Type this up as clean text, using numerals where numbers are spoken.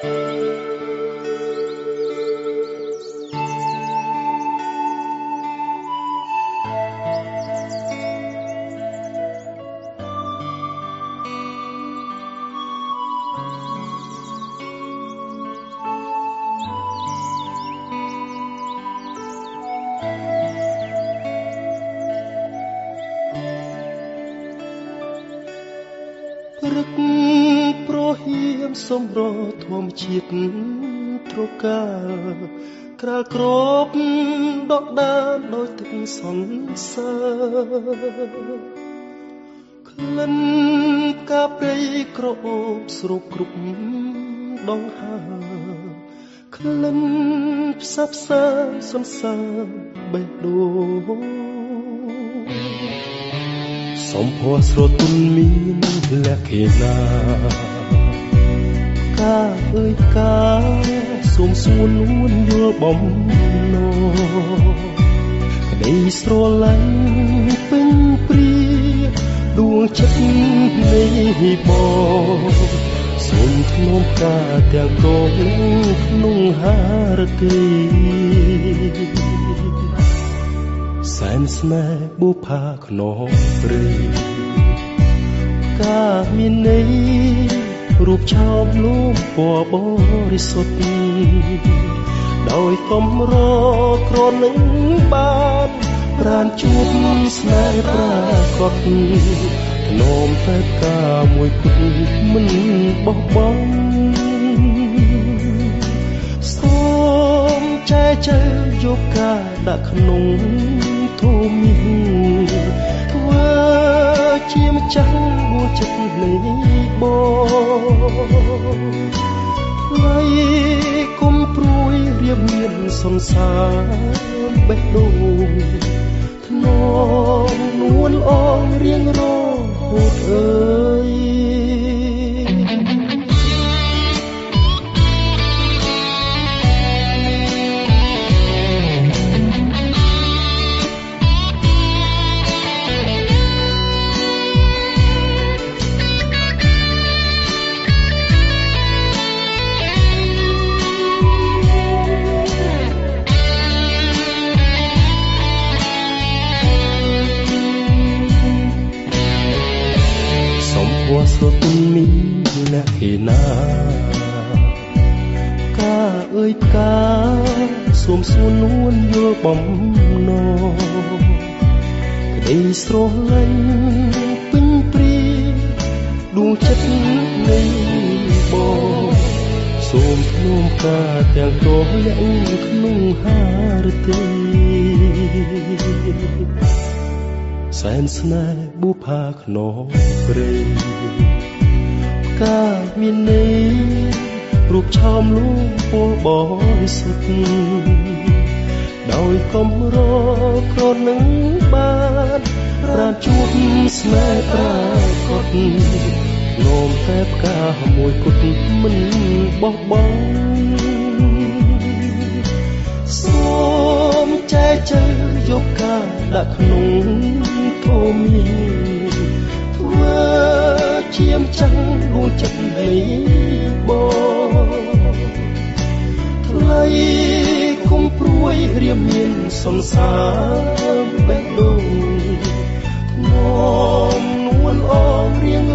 ព្រឹកប្រហៀមសំរធម្មជាតិត្រកាក្រាលក្របដកដានដោយទឹកសន្សើរក្លិនផ្កាព្រៃក្រអូបស្រូបគ្រប់ដងហើក្លិនផ្សះផ្សាសន្សើរបេះដូងសំភ័រស្រទន់មានលក្ខណៈកាអើយកាសូមសួរនួនយល់បំណងក្តីស្រឡាញ់ពេញព្រាដួងចិត្តនៃបងសូមធ្នមការទាំងកងក្នុងហារតីសែនស្នេហ៍បុប្ផាខ្នងព្រៃកាមានន័យរូបឆោមលូមពណ៌បរិសុទ្ធដោយកំរក្រនឹងបានប្រានជួបស្នេហ៍ប្រាកដធ្នមតែការមួយគត់មិនបោះបង់សូមចែកចែកយកការដាក់ក្នុងធូមីធ្វើជាម្ចាស់ដួងចិត្តនៃបងថ្លៃគុំព្រួយរៀបមានសន្សារបេះដូងធ្នមនួនអងរៀងរហូតអើយស្រទន់មានលក្ខណៈកាអើយផ្កាសូមសួរនួនយល់បំណងក្តីស្រឡាញ់ពេញព្រាដួងចិត្តនៃបងសូមធ្នមការទាំងកងលាក់ក្នុងហារតីសែនស្នេហ៍បុប្ផាខ្នងព្រៃកាមានន័យរូបឆោមលូមពណ៌បរិសុទ្ធដោយកំរក្រនឹងបានប្រានជួបស្នេហ៍ប្រាកដនោមតែផ្កាមួយគត់មិនបោះបង់សូមចែកចែកយកការដាក់ក្នុងធូមីធ្វើជាម្ចាស់ដួងចិត្តនៃបងថ្លៃគុំព្រួយរៀបមានសន្សារបេះដូងធ្នមនួនអងរៀង